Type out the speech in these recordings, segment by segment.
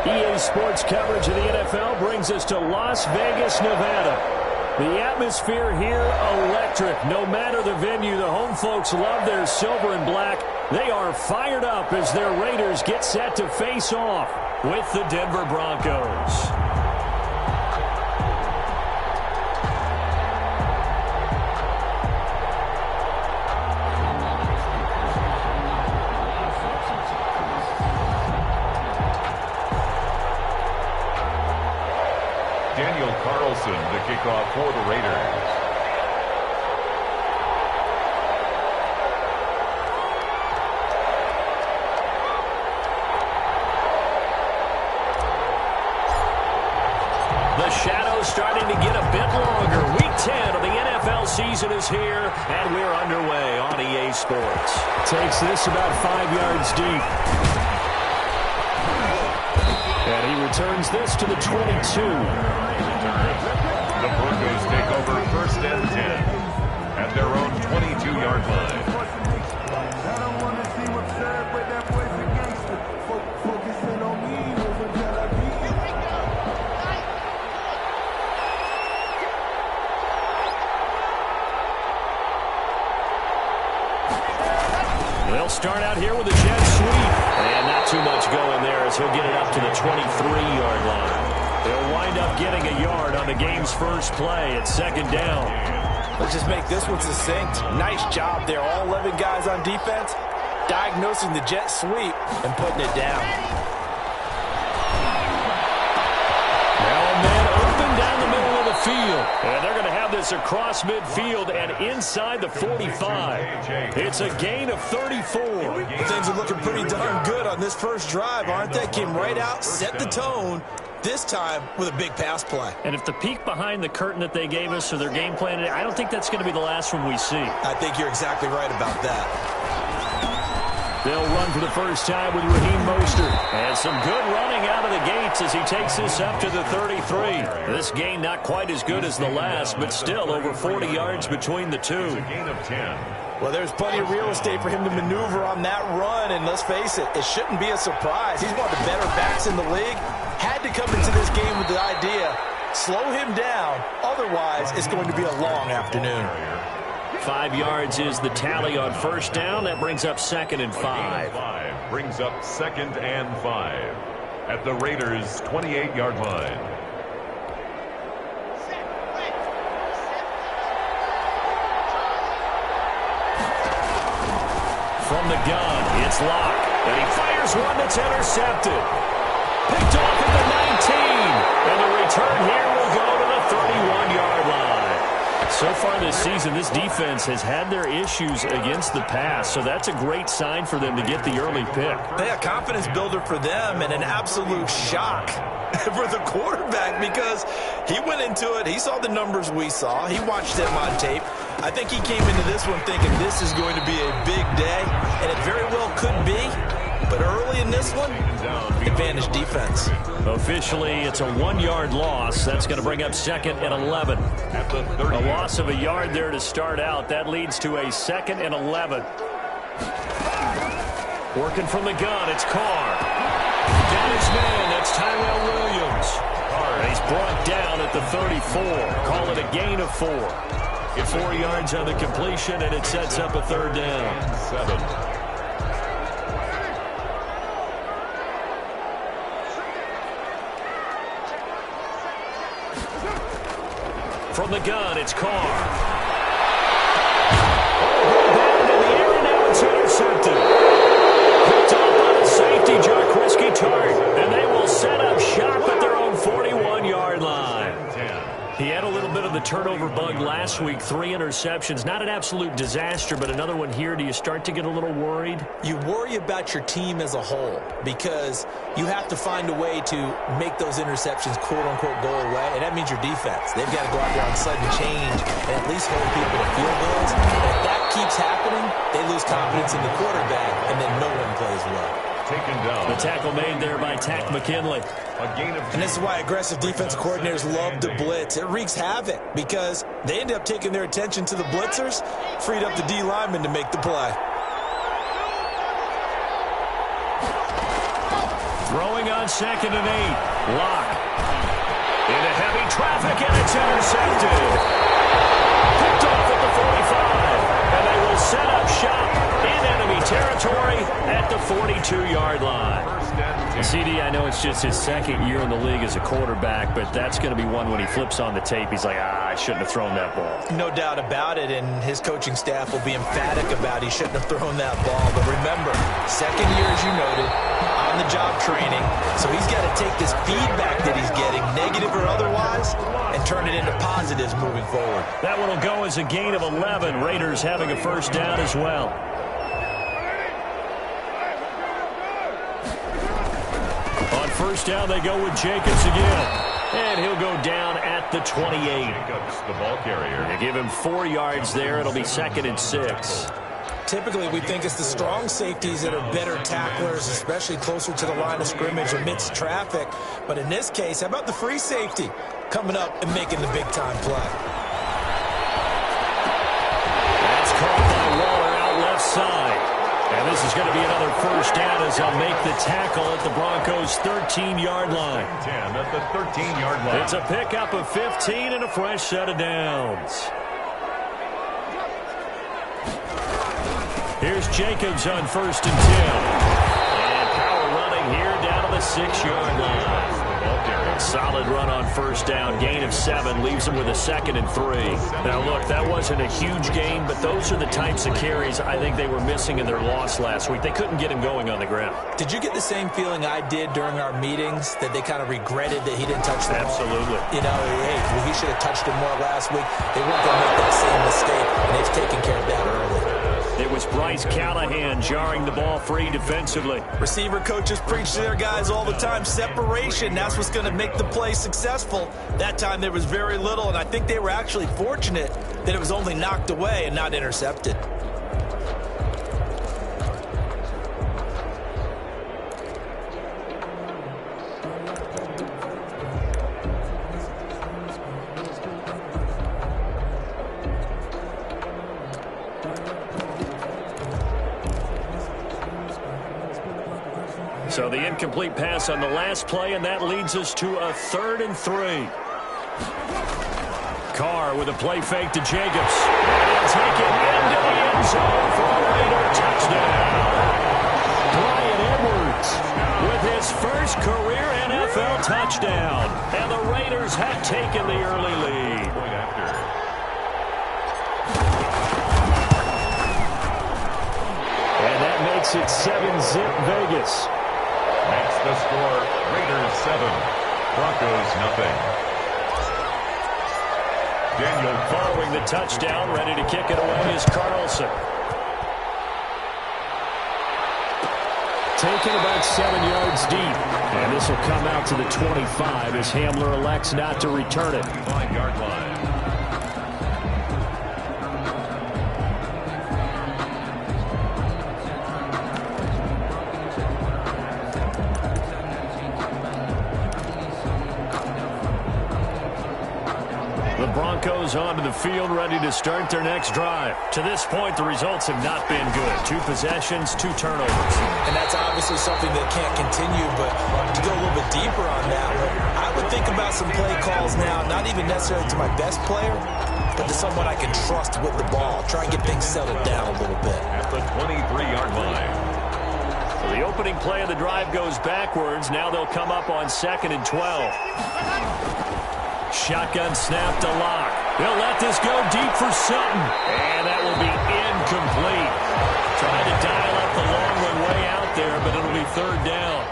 EA Sports coverage of the NFL brings us to Las Vegas, Nevada. The atmosphere here, electric. No matter the venue, the home folks love their silver and black. They are fired up as their Raiders get set to face off with the Denver Broncos. The kickoff for the Raiders. The shadow's starting to get a bit longer. Week 10 of the NFL season is here, and we're underway on EA Sports. Takes this about 5 yards deep. And he returns this to the 22. The Broncos take over first and 10 at their own 22-yard line. They'll start out here with a jet sweep. And not too much going there as he'll get it up to the 23-yard line. They'll wind up getting a yard on the game's first play at second down. Let's just make this one succinct. Nice job there. All 11 guys on defense diagnosing the jet sweep and putting it down. Now a man open down the middle of the field. And they're going to have this across midfield and inside the 45. It's a gain of 34. Things are looking pretty darn good on this first drive, aren't they? Came right out, set the tone. This time with a big pass play. And if the peek behind the curtain that they gave us or their game plan, I don't think that's going to be the last one we see. I think you're exactly right about that. They'll run for the first time with Raheem Mostert. And some good running out of the gates as he takes this up to the 33. This gain not quite as good as the last, but still over 40 yards between the two. It's a gain of 10. Well, there's plenty of real estate for him to maneuver on that run, and let's face it, it shouldn't be a surprise. He's one of the better backs in the league. Had to come into this game with the idea, slow him down, otherwise it's going to be a long afternoon. 5 yards is the tally on first down. That brings up second and 5. Brings up second and 5 at the Raiders' 28-yard line. From the gun, it's Locke, and he fires one that's intercepted. Picked off at the 19, and the return here will go to the 31-yard line. So far this season, this defense has had their issues against the pass, so that's a great sign for them to get the early pick. Yeah, confidence builder for them and an absolute shock for the quarterback because he went into it. He saw the numbers we saw. He watched them on tape. I think he came into this one thinking this is going to be a big day, and it very well could be. But early in this one, advantage defense. Officially, it's a 1-yard loss. That's going to bring up second and 11. A loss of a yard there to start out. That leads to a second and 11. Working from the gun, it's Carr. Down his man, that's Tyrell Williams. And he's brought down at the 34. Call it a gain of 4. 4 yards on the completion, and it sets up a third down. 7. From the gun, it's Carr. Down in the air, and now it's intercepted. Picked off on a safety, Jarquiski Tart, and they will set up shop at their own 41-yard line. He had a little bit of the turnover bug last week, 3 interceptions. Not an absolute disaster, but another one here. Do you start to get a little worried? You worry about your team as a whole because you have to find a way to make those interceptions, quote-unquote, go away, and that means your defense. They've got to go out there on sudden change and at least hold people to field goals. And if that keeps happening, they lose confidence in the quarterback, and then no one plays well. Taken down. The tackle made there by Tack McKinley. A gain of 2. And this is why aggressive defensive coordinators love to blitz. It wreaks havoc because they end up taking their attention to the blitzers, freed up the D lineman to make the play. Throwing on 2nd and 8. Lock. Into heavy traffic, and it's intercepted. Picked off at the 45. And they will set up shop in enemy territory at the 42-yard line. CD, I know it's just his 2nd year in the league as a quarterback, but that's going to be one when he flips on the tape, he's like, I shouldn't have thrown that ball. No doubt about it, and his coaching staff will be emphatic about he shouldn't have thrown that ball. But remember, 2nd year, as you noted, on-the-job training, so he's got to take this feedback that he's getting, negative or otherwise, and turn it into positives moving forward. That one will go as a gain of 11. Raiders having a first down as well. On first down, they go with Jacobs again. And he'll go down at the 28. Jacobs, the ball carrier. They give him 4 yards there. It'll be 2nd and 6. Typically, we think it's the strong safeties that are better tacklers, especially closer to the line of scrimmage amidst traffic. But in this case, how about the free safety coming up and making the big-time play? That's caught by Waller out left side. And this is going to be another first down as they'll make the tackle at the Broncos' 13-yard line. 10 at the 13-yard line. It's a pickup of 15 and a fresh set of downs. Here's Jacobs on 1st and 10. And power running here down to the 6-yard line. Solid run on first down. Gain of 7 leaves him with a 2nd and 3. Now, look, that wasn't a huge gain, but those are the types of carries I think they were missing in their loss last week. They couldn't get him going on the ground. Did you get the same feeling I did during our meetings, that they kind of regretted that he didn't touch the ball? Absolutely. You know, hey, well, he should have touched it more last week. They weren't going to make that same mistake, and they've taken care of that early. It was Bryce Callahan jarring the ball free defensively. Receiver coaches preach to their guys all the time. Separation, that's what's going to make the play successful. That time there was very little, and I think they were actually fortunate that it was only knocked away and not intercepted. So the incomplete pass on the last play, and that leads us to a 3rd and 3. Carr with a play fake to Jacobs. And he'll take it into the end zone for a Raider touchdown. Bryan Edwards with his first career NFL touchdown. And the Raiders have taken the early lead. And that makes it 7-zip Vegas. Makes the score Raiders 7, Broncos nothing. Daniel following the touchdown, ready to kick it away is Carlson. Taken about 7 yards deep. And this will come out to the 25 as Hamler elects not to return it. 5-yard line. Broncos onto the field, ready to start their next drive. To this point, the results have not been good. 2 possessions, 2 turnovers. And that's obviously something that can't continue, but to go a little bit deeper on that one, I would think about some play calls now, not even necessarily to my best player, but to someone I can trust with the ball. Try and get things settled down a little bit. At the 23-yard line. So the opening play of the drive goes backwards. Now they'll come up on 2nd and 12. Shotgun snap to Lock. They'll let this go deep for Sutton. And that will be incomplete. Trying to dial up the long one way out there, but it'll be 3rd down.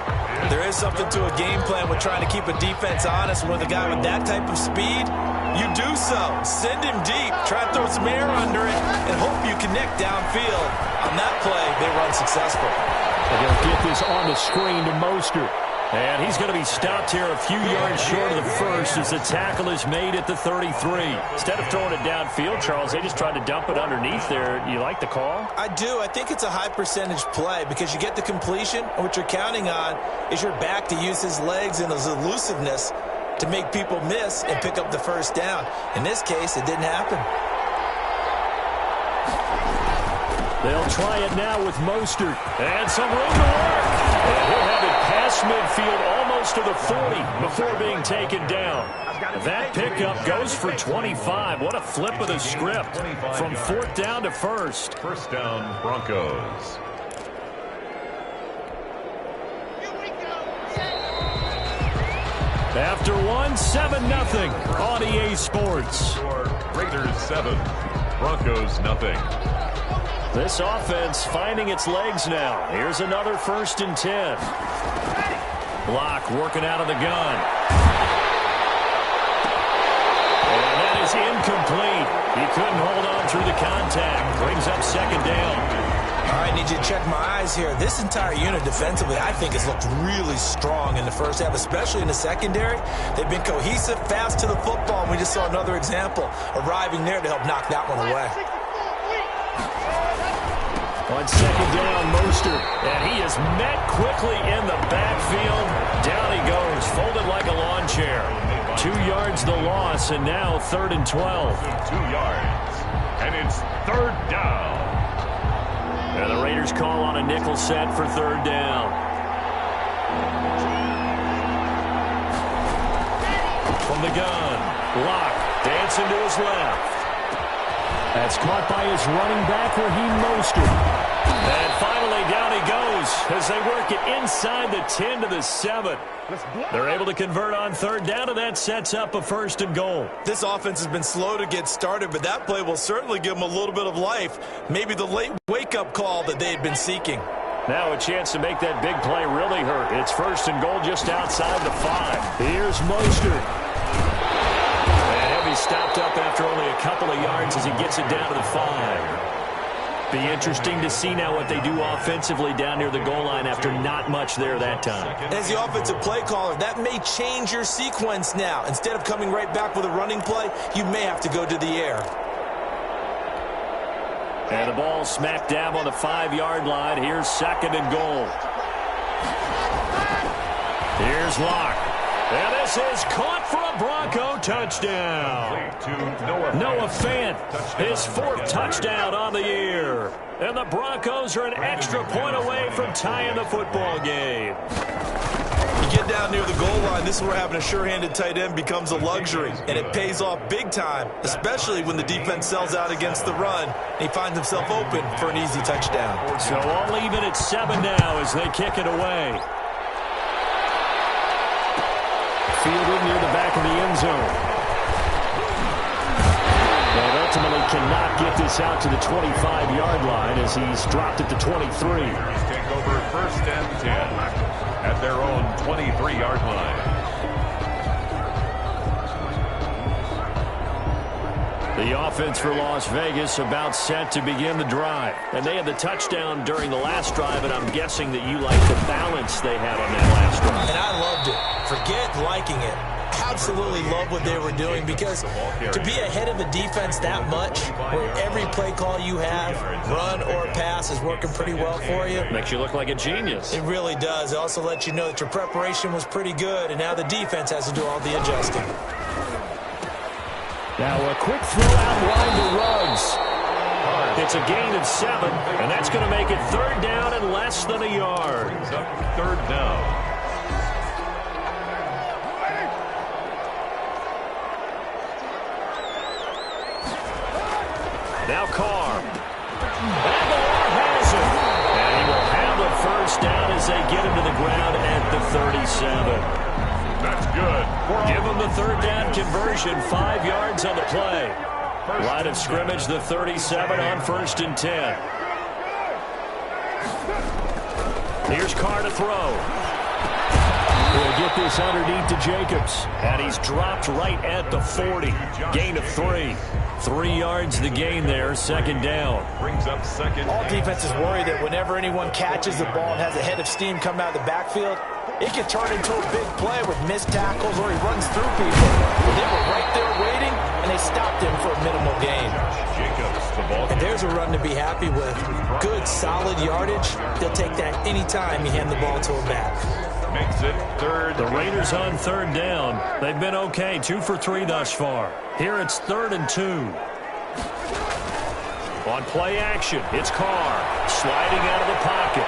There is something to a game plan with trying to keep a defense honest. With a guy with that type of speed, you do so. Send him deep. Try to throw some air under it and hope you connect downfield. On that play, they run successful. And they'll get this on the screen to Mostert. And he's going to be stopped here a few yards short of the first as the tackle is made at the 33. Instead of throwing it downfield, Charles, they just tried to dump it underneath there. You like the call? I do. I think it's a high percentage play because you get the completion, and what you're counting on is your back to use his legs and his elusiveness to make people miss and pick up the first down. In this case, it didn't happen. They'll try it now with Mostert. And some room to work. And he'll have it past midfield almost to the 40 before being taken down. That pickup goes for 25. What a flip of the script from 4th down to 1st. First down, Broncos. After one, 7-0 on EA Sports. Raiders 7, Broncos nothing. This offense finding its legs now. Here's another 1st and 10. Block working out of the gun. And that is incomplete. He couldn't hold on through the contact. Brings up 2nd down. All right, need you to check my eyes here. This entire unit defensively, I think, has looked really strong in the first half, especially in the secondary. They've been cohesive, fast to the football, and we just saw another example arriving there to help knock that one away. On 2nd down, Mostert, and he is met quickly in the backfield. Down he goes, folded like a lawn chair. 2 yards the loss, and now 3rd and 12. 2 yards, and it's 3rd down. And the Raiders call on a nickel set for 3rd down. From the gun, Locke dancing to his left. That's caught by his running back, Raheem Mostert. And finally down he goes as they work it inside the 10 to the 7. They're able to convert on 3rd down, and that sets up a 1st and goal. This offense has been slow to get started, but that play will certainly give them a little bit of life. Maybe the late wake-up call that they had been seeking. Now a chance to make that big play really hurt. It's 1st and goal just outside the 5. Here's Mostert. And he'll be stopped up after only a couple of yards as he gets it down to the 5. Be interesting to see now what they do offensively down near the goal line after not much there that time. As the offensive play caller, that may change your sequence now. Instead of coming right back with a running play, you may have to go to the air. And the ball smack dab on the 5-yard line. Here's 2nd and goal. Here's Locke. And this is caught for a Bronco touchdown. Noah Fant, his 4th touchdown on the year. And the Broncos are an extra point away from tying the football game. You get down near the goal line, this is where having a sure-handed tight end becomes a luxury. And it pays off big time, especially when the defense sells out against the run. And he finds himself open for an easy touchdown. So all even at 7 now as they kick it away. Fielded near the back of the end zone. And ultimately cannot get this out to the 25-yard line as he's dropped at the 23. Take over 1st and 10 at their own 23-yard line. The offense for Las Vegas about set to begin the drive. And they had the touchdown during the last drive, and I'm guessing that you like the balance they had on that last drive. And I loved it. Forget liking it. Absolutely love what they were doing, because to be ahead of a defense that much, where every play call you have, run or pass, is working pretty well for you. Makes you look like a genius. It really does. It also lets you know that your preparation was pretty good, and now the defense has to do all the adjusting. Now a quick throw out wide to Ruggs. It's a gain of 7, and that's going to make it 3rd down and less than a yard. It's up 3rd down. Now Carr. Aguilar has it. And he will have the 1st down as they get him to the ground at the 37. That's good. Give him the 3rd down conversion, 5 yards on the play. Line of scrimmage, the 37 on 1st and 10. Here's Carr to throw. He'll get this underneath to Jacobs. And he's dropped right at the 40. Gain of 3. 3 yards the gain there, 2nd down. Brings up 2nd. All defenses worry that whenever anyone catches the ball and has a head of steam come out of the backfield, it can turn into a big play with missed tackles or he runs through people. But they were right there waiting, and they stopped him for a minimal gain. Jacobs, the ball. And there's a run to be happy with. Good, solid yardage. They'll take that any time you hand the ball to a back. Makes it 3rd. The Raiders on 3rd down. They've been okay, 2 for 3 thus far. Here it's 3rd and 2. On On play action, it's Carr sliding out of the pocket.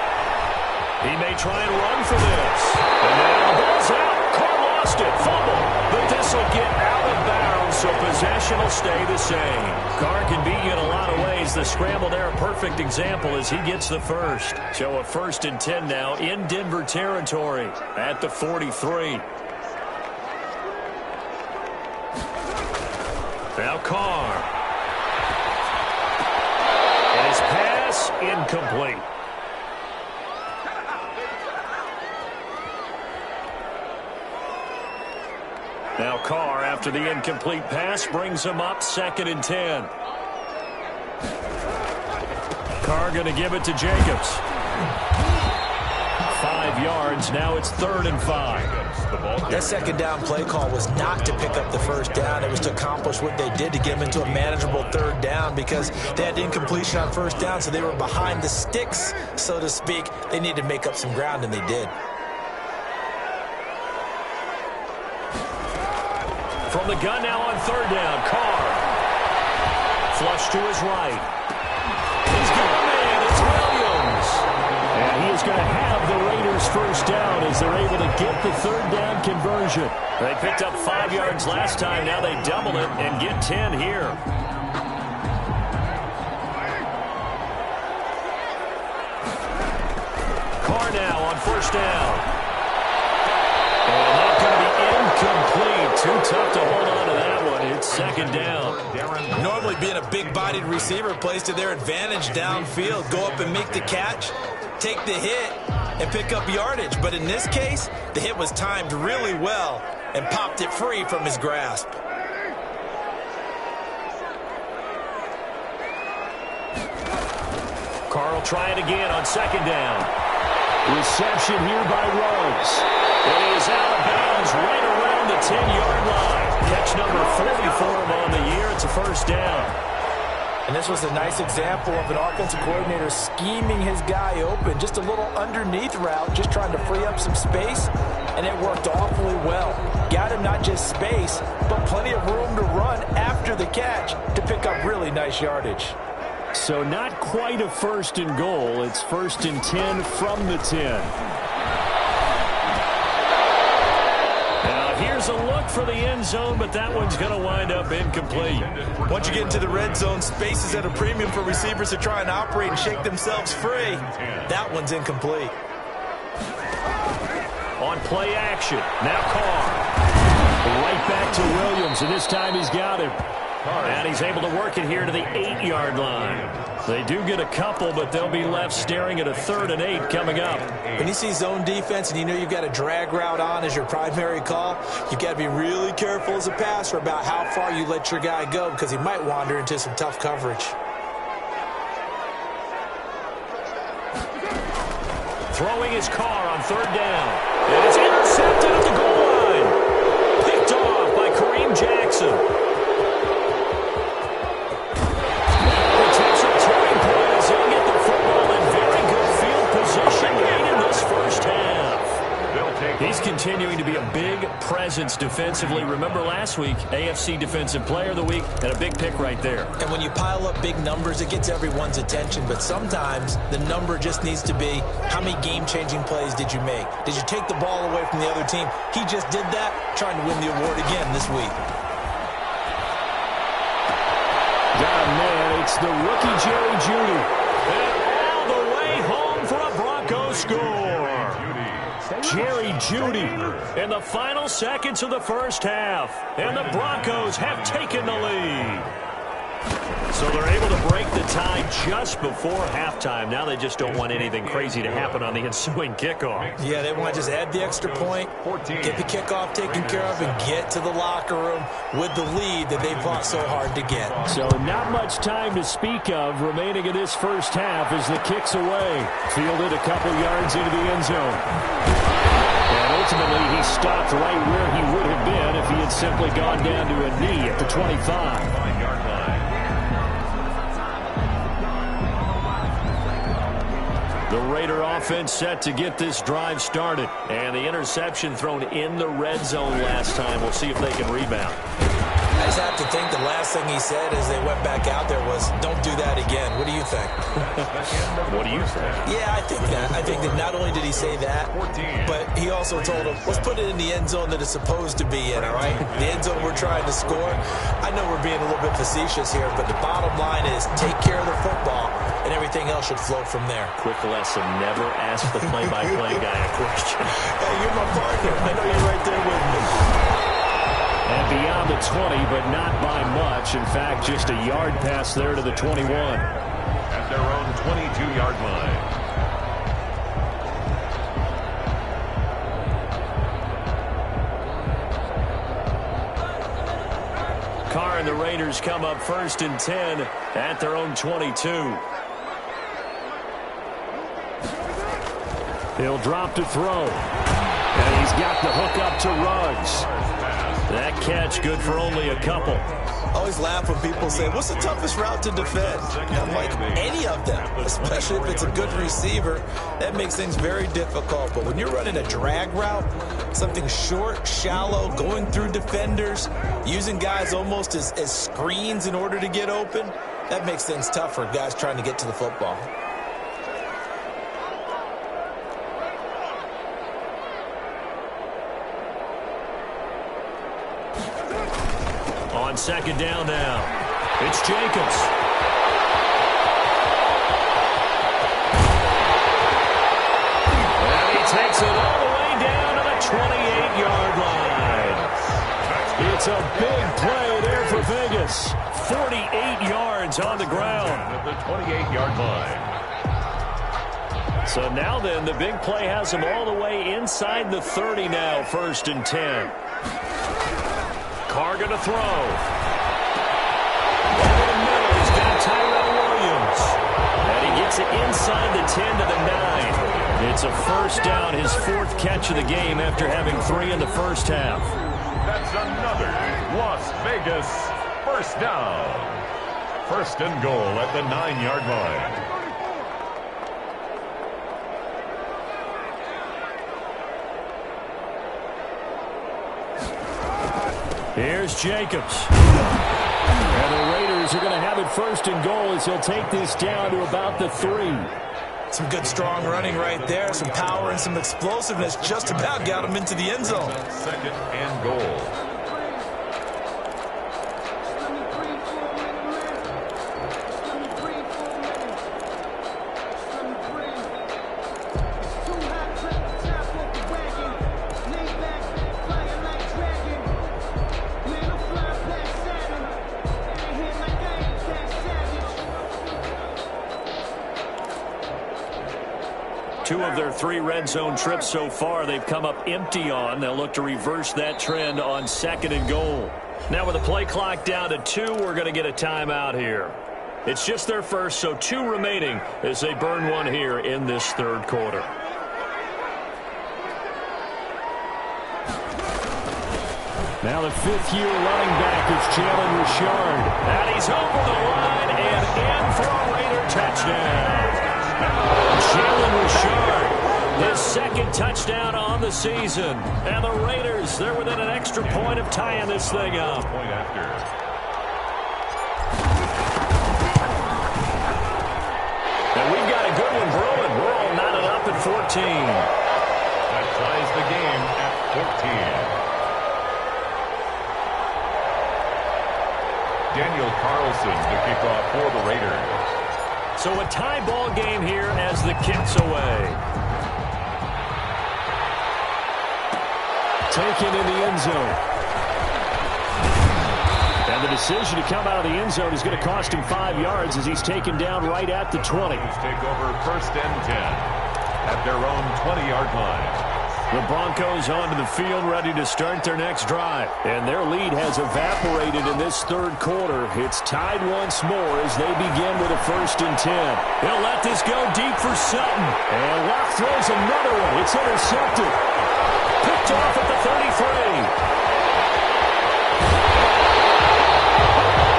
He may try and run for this. And now the ball's out. Carr lost it. Fumble. But this will get out of bounds, so possession will stay the same. Carr can beat you in a lot of ways. The scramble there, a perfect example as he gets the first. So a 1st and 10 now in Denver territory at the 43. Now Carr. And his pass incomplete. Now Carr, after the incomplete pass, brings him up 2nd and 10. Carr going to give it to Jacobs. 5 yards. Now it's 3rd and 5. That 2nd down play call was not to pick up the 1st down. It was to accomplish what they did to get them into a manageable 3rd down because they had incompletion on 1st down, so they were behind the sticks, so to speak. They needed to make up some ground, and they did. From the gun now on 3rd down, Carr. Flush to his right. He's got a man, it's Williams. And he is going to have the Raiders 1st down as they're able to get the 3rd down conversion. They picked up 5 yards last time, now they double it and get 10 here. Carr now on 1st down. And that's going to be incomplete. Too tough to hold on to that one. It's 2nd down. Normally being a big-bodied receiver plays to their advantage downfield. Go up and make the catch, take the hit, and pick up yardage. But in this case, the hit was timed really well and popped it free from his grasp. Carr will try it again on 2nd down. Reception here by Rose. It is out of bounds right around the 10-yard line. Catch number 40 for him on the year. It's a 1st down. And this was a nice example of an offensive coordinator scheming his guy open. Just a little underneath route, just trying to free up some space, and it worked awfully well. Got him not just space, but plenty of room to run after the catch to pick up really nice yardage. So not quite a 1st and goal. It's 1st and 10 from the 10. Now here's a look for the end zone, but that one's going to wind up incomplete. Once you get into the red zone, space is at a premium for receivers to try and operate and shake themselves free. That one's incomplete. On play action, now Carr. Right back to Williams, and this time he's got him. And he's able to work it here to the 8-yard line. They do get a couple, but they'll be left staring at a 3rd and 8 coming up. When you see zone defense and you know you've got a drag route on as your primary call, you've got to be really careful as a passer about how far you let your guy go because he might wander into some tough coverage. Throwing his Carr on 3rd down. And it's intercepted at the goal line. Picked off by Kareem Jackson. He's continuing to be a big presence defensively. Remember last week, AFC Defensive Player of the Week, and a big pick right there. And when you pile up big numbers, it gets everyone's attention. But sometimes the number just needs to be, how many game-changing plays did you make? Did you take the ball away from the other team? He just did that, trying to win the award again this week. Got him there. It's the rookie Jerry Jeudy. And all the way home for a Broncos score. Jerry Jeudy in the final seconds of the 1st half. And the Broncos have taken the lead. So they're able to break the tie just before halftime. Now they just don't want anything crazy to happen on the ensuing kickoff. Yeah, they want to just add the extra point, get the kickoff taken care of, and get to the locker room with the lead that they fought so hard to get. So not much time to speak of remaining in this 1st half as the kick's away. Fielded a couple yards into the end zone. And ultimately, he stopped right where he would have been if he had simply gone down to a knee at the 25. The Raider offense set to get this drive started. And the interception thrown in the red zone last time. We'll see if they can rebound. I just have to think the last thing he said as they went back out there was, don't do that again. What are anything. What do you think? Yeah, I think that. I think that not only did he say that, but he also told him, let's put it in the end zone that it's supposed to be in, all right? The end zone we're trying to score. I know we're being a little bit facetious here, but the bottom line is take care of the football, and everything else should flow from there. Quick lesson, never ask the play-by-play guy a question. Hey, you're my partner. I know you're right there with me. And beyond the 20, but not by much. In fact, just a yard pass there to the 21. At their own 22-yard line. Carr and the Raiders come up 1st and 10 at their own 22. He'll drop to throw. And he's got the hook up to Ruggs. That catch good for only a couple. I always laugh when people say, what's the toughest route to defend? And I'm like, any of them, especially if it's a good receiver. That makes things very difficult. But when you're running a drag route, something short, shallow, going through defenders, using guys almost as screens in order to get open, that makes things tough for guys trying to get to the football. On 2nd down now, it's Jacobs. And he takes it all the way down to the 28-yard line. It's a big play there for Vegas. 48 yards on the ground. At the 28-yard line. So now then, the big play has him all the way inside the 30 now, 1st and 10. Carr gonna throw. Over the middle, he's got Tyrell Williams. And he gets it inside the 10 to the 9. It's a 1st down, his 4th catch of the game after having 3 in the first half. That's another Las Vegas 1st down. 1st and goal at the 9-yard line. Here's Jacobs. And the Raiders are going to have it 1st and goal as he'll take this down to about the 3. Some good, strong running right there. Some power and some explosiveness just about got him into the end zone. 2nd and goal. Two of their 3 red zone trips so far they've come up empty on. They'll look to reverse that trend on 2nd and goal. Now with the play clock down to 2, we're going to get a timeout here. It's just their first, so 2 remaining as they burn one here in this 3rd quarter. Now the 5th-year running back is Jalen Richard. And he's over the line and in for a Raider touchdown. Jalen Richard, his 2nd touchdown on the season. And the Raiders, they're within an extra point of tying this thing up. Point after. And we've got a good one brewing. We're all knotted up at 14. That ties the game at 14. Daniel Carlson to kick off for the Raiders. So a tie ball game here as the kick's away. Taken in the end zone. And the decision to come out of the end zone is going to cost him 5 yards as he's taken down right at the 20. Take over 1st and 10 at their own 20-yard line. The Broncos onto the field ready to start their next drive. And their lead has evaporated in this 3rd quarter. It's tied once more as they begin with a 1st and 10. They'll let this go deep for Sutton. And Locke throws another one. It's intercepted. Picked off at the 33.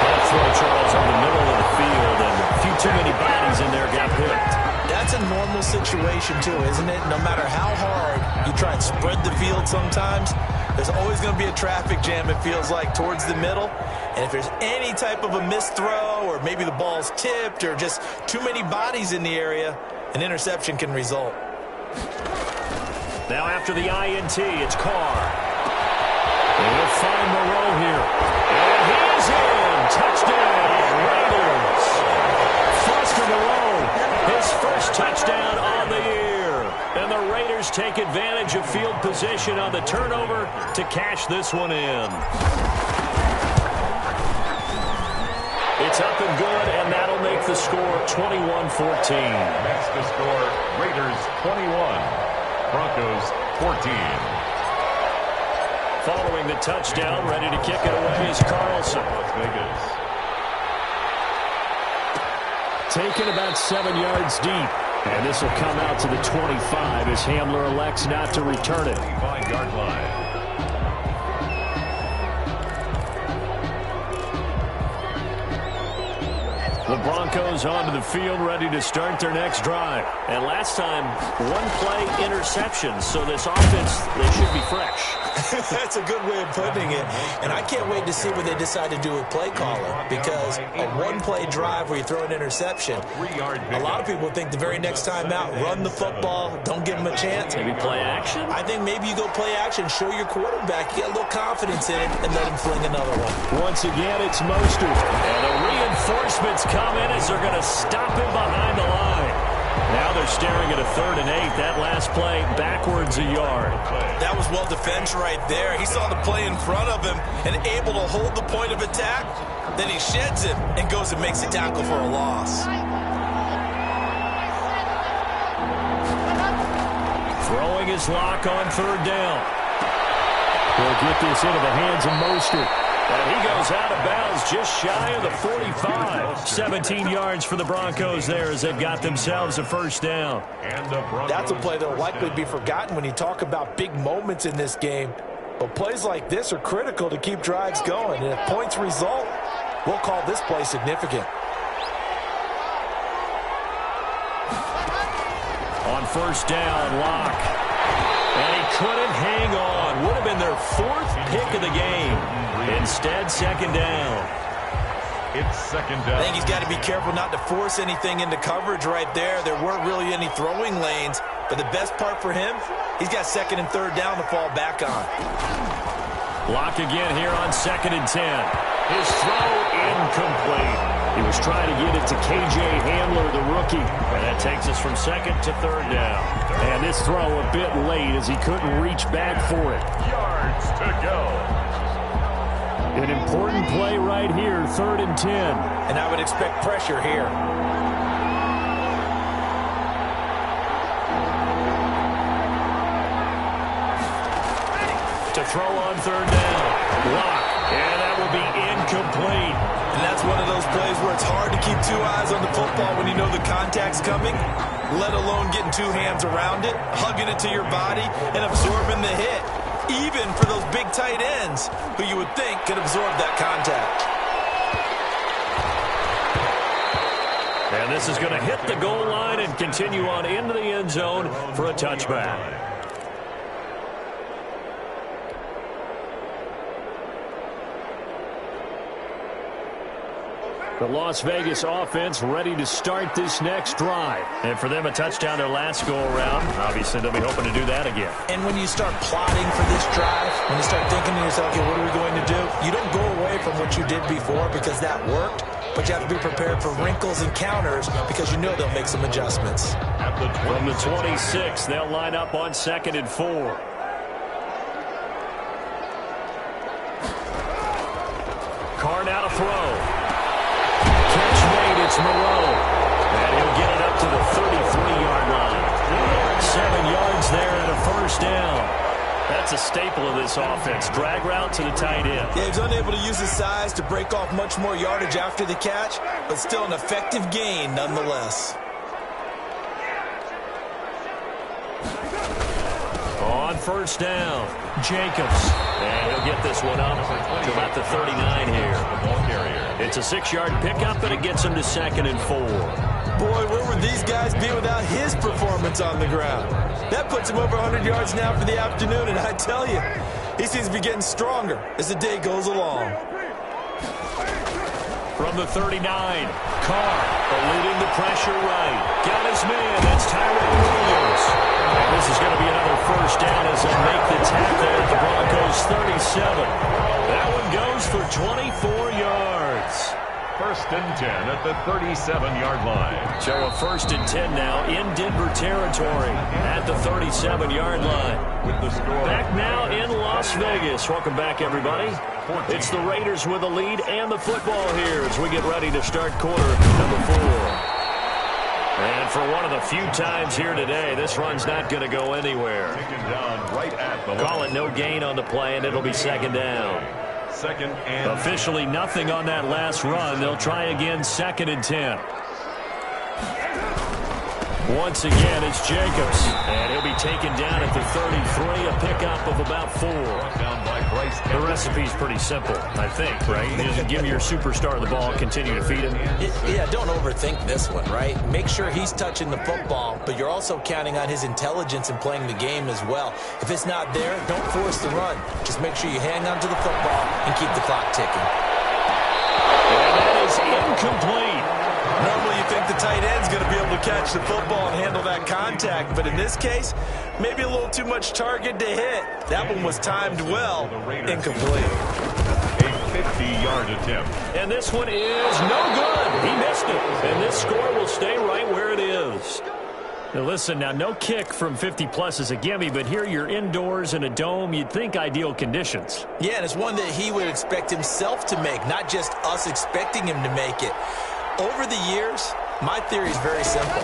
That throw, Charles, on the middle of the field, and a few too many bodies in there got picked. That's a normal situation, too, isn't it? No matter how hard you try and spread the field sometimes, There's always going to be a traffic jam, it feels like, towards the middle. And if there's any type of a missed throw or maybe the ball's tipped or just too many bodies in the area, an interception can result. Now after the INT, it's Carr. And he'll find Moreau here. And he's in. Touchdown, Raiders. Foster Moreau, his first touchdown on the year. And the Raiders take advantage of field position on the turnover to cash this one in. It's up and good, and that'll make the score 21-14. That's the score. Raiders 21, Broncos 14. Following the touchdown, ready to kick it away is Carlson. Las Vegas. Taken about 7 yards deep. And this will come out to the 25 as Hamler elects not to return it. 25-yard line. The Broncos onto the field, ready to start their next drive. And last time, one-play interception, so this offense, they should be fresh. That's a good way of putting it. And I can't wait to see what they decide to do with play caller, because a one-play drive where you throw an interception, a lot of people think the very next time out, run the football, don't give them a chance. Maybe play action? I think maybe you go play action, show your quarterback, you get a little confidence in it, and let him fling another one. Once again, it's Mostert. And the reinforcements come in as they're going to stop him behind the line. Now they're staring at a 3rd and 8. That last play backwards a yard. That was well defended right there. He saw the play in front of him and able to hold the point of attack. Then he sheds him and goes and makes a tackle for a loss. Throwing his lock on 3rd down. He'll get this into the hands of Mostert. And he goes out of bounds just shy of the 45. 17 yards for the Broncos there as they've got themselves a first down. And the Broncos. That's a play that will likely be forgotten when you talk about big moments in this game. But plays like this are critical to keep drives going. And if points result, we'll call this play significant. On first down, Locke. And he couldn't hang on. Would have been their 4th pick of the game. Instead, 2nd down. It's 2nd down. I think he's got to be careful not to force anything into coverage right there. There weren't really any throwing lanes. But the best part for him, he's got 2nd and 3rd down to fall back on. Locke again here on 2nd and 10. His throw incomplete. He was trying to get it to K.J. Hamler, the rookie. And that takes us from 2nd to 3rd down. And this throw a bit late as he couldn't reach back for it. Yards to go. An important play right here, 3rd and 10. And I would expect pressure here. To throw on 3rd down. Locke. And that will be incomplete. And that's one of those plays where it's hard to keep 2 eyes on the football when you know the contact's coming, let alone getting 2 hands around it, hugging it to your body, and absorbing the hit. Even for those big tight ends who you would think could absorb that contact. And this is going to hit the goal line and continue on into the end zone for a touchback. The Las Vegas offense ready to start this next drive. And for them, a touchdown their last go-around. Obviously, they'll be hoping to do that again. And when you start plotting for this drive, when you start thinking to yourself, okay, what are we going to do? You don't go away from what you did before because that worked, but you have to be prepared for wrinkles and counters because you know they'll make some adjustments. From the 26, they'll line up on 2nd and 4. Carr now to throw. It's Moreau, and he'll get it up to the 33-yard line. 7 yards there and a first down. That's a staple of this offense. Drag route to the tight end. Yeah, he's unable to use his size to break off much more yardage after the catch, but still an effective gain nonetheless. On first down, Jacobs. And he'll get this one up to about the 39 here. It's a 6-yard pickup, and it gets him to 2nd and 4. Boy, where would these guys be without his performance on the ground? That puts him over 100 yards now for the afternoon, and I tell you, he seems to be getting stronger as the day goes along. From the 39, Carr eluding the pressure right. Got his man. That's Tyrone Williams. And this is going to be another first down as they make the tackle at the Broncos 37. That one goes for 24 yards. First and 10 at the 37-yard line. So a first and 10 now in Denver territory at the 37-yard line. With the score. Back now in Las Vegas. Welcome back, everybody. It's the Raiders with the lead and the football here as we get ready to start quarter number 4. And for one of the few times here today, this run's not going to go anywhere. Taken down right at the Call it no gain on the play, and it'll be second down. Second and Officially nothing on that last run. They'll try again, second and 10. Once again, it's Jacobs, and he'll be taken down at the 33, a pickup of about 4. down by Bryce. The recipe's pretty simple, I think, right? You just give your superstar the ball, continue to feed him. Yeah, don't overthink this one, right? Make sure he's touching the football, but you're also counting on his intelligence in playing the game as well. If it's not there, don't force the run. Just make sure you hang on to the football and keep the clock ticking. And that is incomplete. Normally you think the tight end's going to be able to catch the football and handle that contact, but in this case, maybe a little too much target to hit. That one was timed well, incomplete. A 50-yard attempt. And this one is no good. He missed it. And this score will stay right where it is. Now listen, now no kick from 50-plus is a gimme, but here you're indoors in a dome. You'd think ideal conditions. Yeah, and it's one that he would expect himself to make, not just us expecting him to make it. Over the years, my theory is very simple.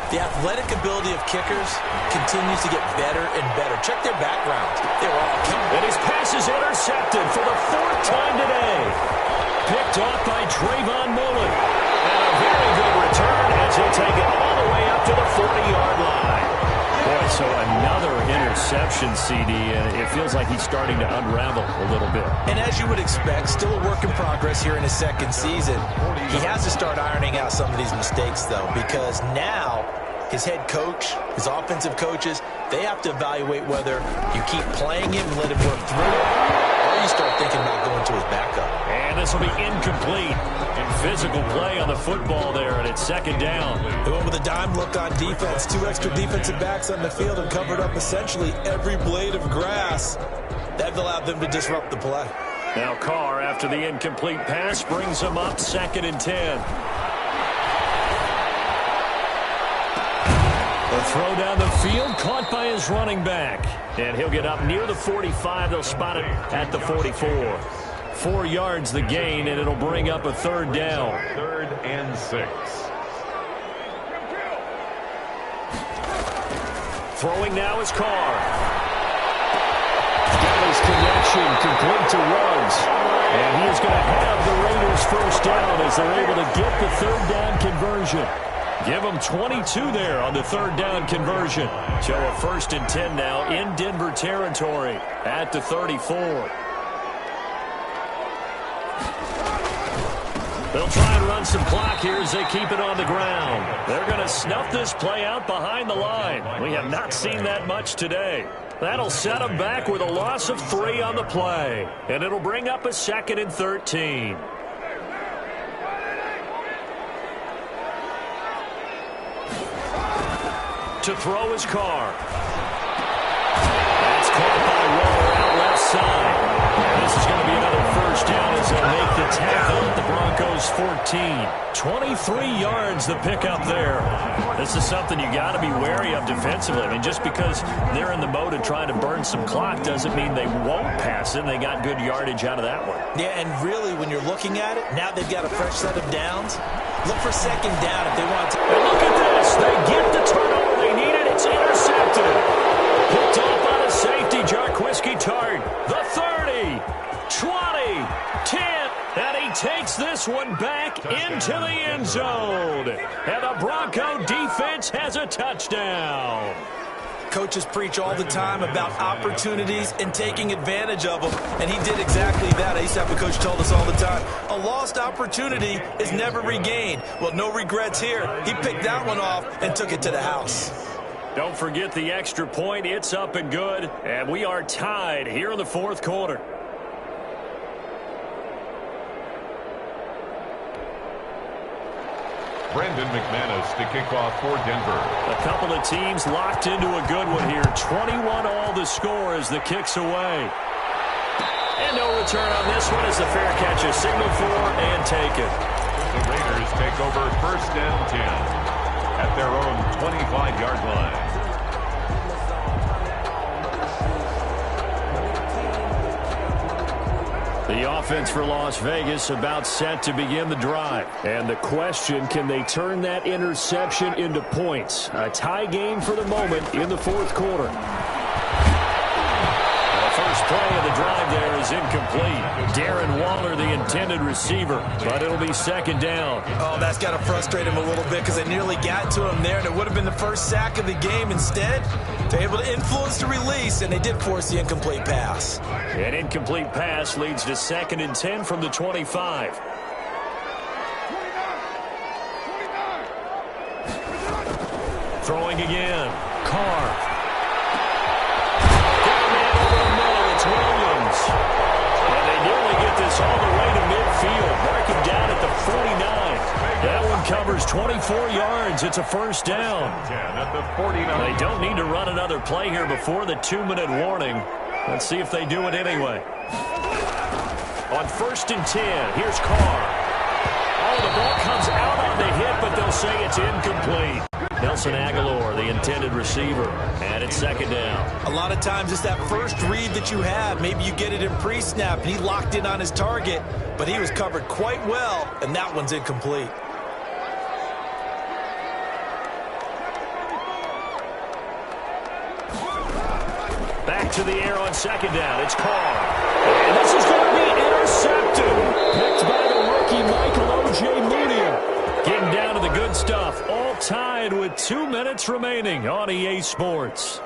The athletic ability of kickers continues to get better and better. Check their backgrounds. They were all kickers. And his pass is intercepted for the 4th time today. Picked off by Trayvon Mullen. And a very good return as he'll take it all the way up to the 40-yard line. Boy, so another interception, CD, and it feels like he's starting to unravel a little bit. And as you would expect, still a work in progress here in his second season. He has to start ironing out some of these mistakes, though, because now his head coach, his offensive coaches, they have to evaluate whether you keep playing him and let him work through it, or you start thinking about going to his backup. And this will be incomplete. Physical play on the football there, and it's second down. They went with a dime look on defense. 2 extra defensive backs on the field and covered up essentially every blade of grass. That allowed them to disrupt the play. Now Carr, after the incomplete pass, brings them up second and 10. The throw down the field, caught by his running back. And he'll get up near the 45. They'll spot it at the 44. 4 yards the gain, and it'll bring up a third down. 3rd and 6. Throwing now is Carr. Got his connection, complete to Ruggs. And he is going to have the Raiders first down as they're able to get the third down conversion. Give them 22 there on the third down conversion. So a first and 10 now in Denver territory at the 34. They'll try and run some clock here as they keep it on the ground. They're going to snuff this play out behind the line. We have not seen that much today. That'll set them back with a loss of 3 on the play. And it'll bring up a 2nd and 13. To throw his Carr. That's caught by Waller out left side. And this is going to be another first down as they'll make the tackle at the Broncos 14. 23 yards the pickup there. This is something you got to be wary of defensively. I mean, just because they're in the mode of trying to burn some clock doesn't mean they won't pass it. They got good yardage out of that one. Yeah, and really, when you're looking at it, now they've got a fresh set of downs. Look for second down if they want to. And look at this. They get the turnover they needed. It's intercepted. Picked off on a safety, Jarquiski Tart. The 30, 20, 10, and he takes this one back into the end zone. And the Bronco defense has a touchdown. Coaches preach all the time about opportunities and taking advantage of them, and he did exactly that. I used to have a coach told us all the time, a lost opportunity is never regained. Well, no regrets here. He picked that one off and took it to the house. Don't forget the extra point. It's up and good. And we are tied here in the fourth quarter. Brandon McManus to kick off for Denver. A couple of teams locked into a good one here. 21 all the score as the kick's away. And no return on this one as the fair catch is signaled for and taken. The Raiders take over 1st and 10 at their own 25-yard line. The offense for Las Vegas about set to begin the drive. And the question, can they turn that interception into points? A tie game for the moment in the fourth quarter. The first play of the drive there is incomplete. Darren Waller, the intended receiver, but it'll be second down. Oh, that's got to frustrate him a little bit because they nearly got to him there, and it would have been the first sack of the game. Instead, they're able to influence the release, and they did force the incomplete pass. An incomplete pass leads to 2nd and 10 from the 25. Throwing again. Carr. Williams. And they nearly get this all the way to midfield. Mark him down at the 49. That one covers 24 yards. It's a first down. At the 49. They don't need to run another play here before the 2-minute warning. Let's see if they do it anyway. On 1st and 10, here's Carr. Oh, the ball comes out on the hit, but they'll say it's incomplete. Nelson Aguilar, the intended receiver, and it's second down. A lot of times it's that first read that you have. Maybe you get it in pre-snap, and he locked in on his target, but he was covered quite well, and that one's incomplete. Back to the air on second down. It's Carr. And this is going to be intercepted. Picked by the rookie Michael O.J. Mudia. Getting down to the good stuff. All tied with 2 minutes remaining on EA Sports.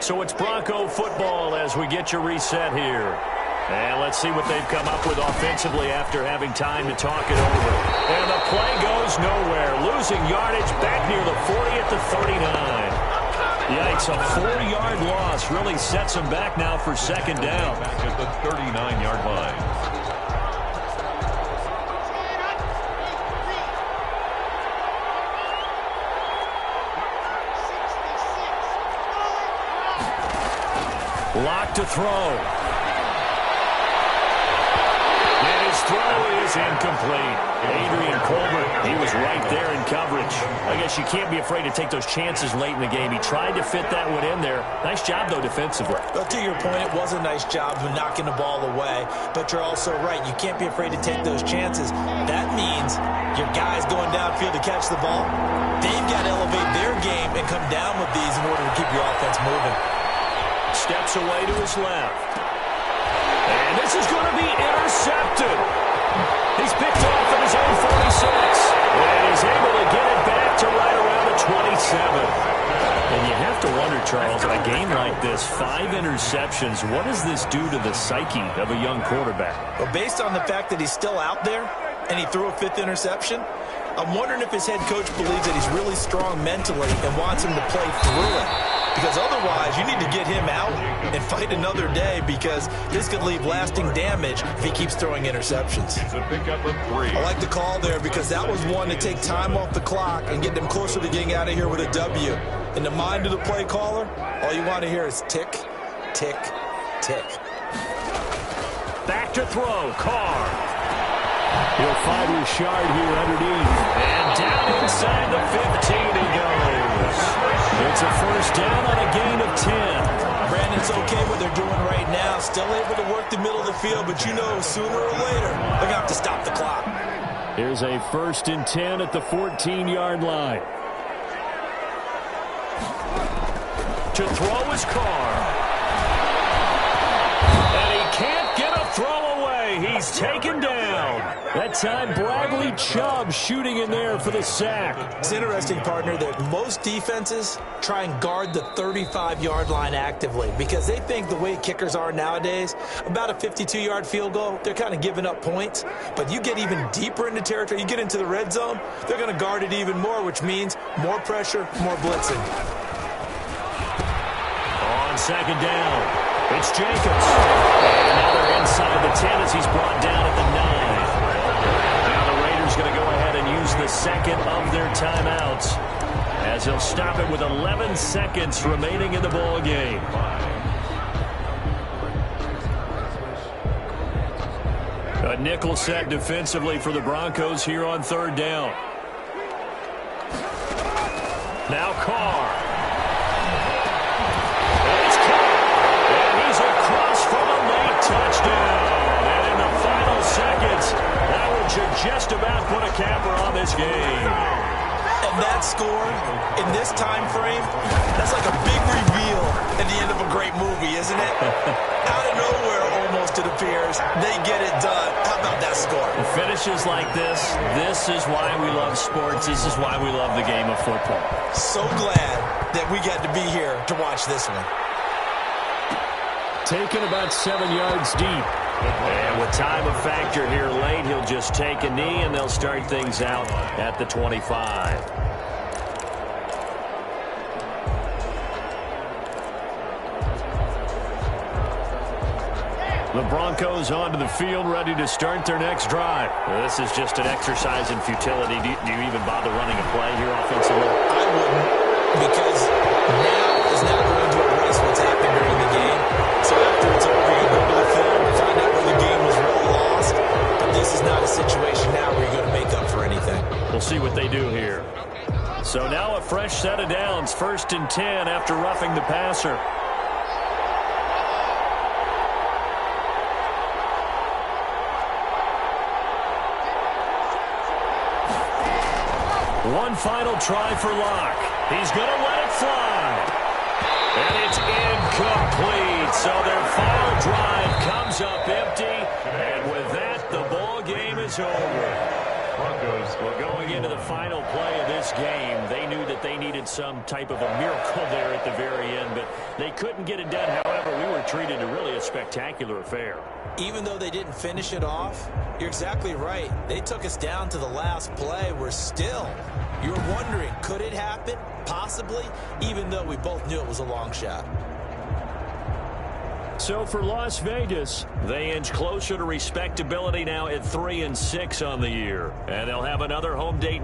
So it's Bronco football as we get you reset here. And let's see what they've come up with offensively after having time to talk it over. And the play goes nowhere. Losing yardage back near the 40 at the 39. Yikes, a 4-yard loss really sets them back now for second down. Back at the 39-yard line. Lock to throw. Throw is incomplete. Adrian Colbert, he was right there in coverage. I guess you can't be afraid to take those chances late in the game. He tried to fit that one in there. Nice job, though, defensively. Well, to your point, it was a nice job of knocking the ball away. But you're also right. You can't be afraid to take those chances. That means your guys going downfield to catch the ball, they've got to elevate their game and come down with these in order to keep your offense moving. Steps away to his left. And this is going to be intercepted. He's picked off at his own 46. And he's able to get it back to right around the 27. And you have to wonder, Charles, in a game like this, 5 interceptions, what does this do to the psyche of a young quarterback? Well, based on the fact that he's still out there and he threw a 5th interception, I'm wondering if his head coach believes that he's really strong mentally and wants him to play through it. Because otherwise, you need to get him out and fight another day because this could leave lasting damage if he keeps throwing interceptions. It's a pickup of 3. I like the call there because that was one to take time off the clock and get them closer to getting out of here with a W. In the mind of the play caller, all you want to hear is tick, tick, tick. Back to throw, Carr. He'll find Richard here underneath. And down inside the 15 he goes. It's a first down on a gain of 10. Brandon, it's okay what they're doing right now. Still able to work the middle of the field, but you know sooner or later they're going to have to stop the clock. Here's a 1st and 10 at the 14-yard line. To throw is Carr. And he can't get a throw away. He's taken down. That time, Bradley Chubb shooting in there for the sack. It's interesting, partner, that most defenses try and guard the 35-yard line actively because they think the way kickers are nowadays, about a 52-yard field goal, they're kind of giving up points. But you get even deeper into territory, you get into the red zone, they're going to guard it even more, which means more pressure, more blitzing. On second down, it's Jacobs. And another inside the 10 as he's brought down at the 9. Now the Raiders going to go ahead and use the second of their timeouts as he'll stop it with 11 seconds remaining in the ball game. A nickel set defensively for the Broncos here on third down. Now Carr. And it's Carr. And he's across for the late touchdown. And in the final seconds, that would just about put a capper on this game. And that score, in this time frame, that's like a big reveal at the end of a great movie, isn't it? Out of nowhere, almost, it appears, they get it done. How about that score? Finishes like this is why we love sports. This is why we love the game of football. So glad that we got to be here to watch this one. Taken about 7 yards deep. And with time a factor here late, he'll just take a knee, and they'll start things out at the 25. The Broncos onto the field, ready to start their next drive. This is just an exercise in futility. Do you even bother running a play here offensively? I wouldn't, because now is not going to erase what's happened during the game. So after it's over, you go to the film and find out where the game was really lost. But this is not a situation now where you're going to make up for anything. We'll see what they do here. So now a fresh set of downs, 1st and 10 after roughing the passer. One final try for Locke. He's going to let it fly. And it's incomplete. So their final drive comes up empty. And with that, the ball game is over. Well, going into the final play of this game, they knew that they needed some type of a miracle there at the very end, but they couldn't get it done. However, we were treated to really a spectacular affair. Even though they didn't finish it off, you're exactly right. They took us down to the last play. We're still, you're wondering, could it happen? Possibly, even though we both knew it was a long shot. So for Las Vegas, they inch closer to respectability now at 3-6 on the year. And they'll have another home date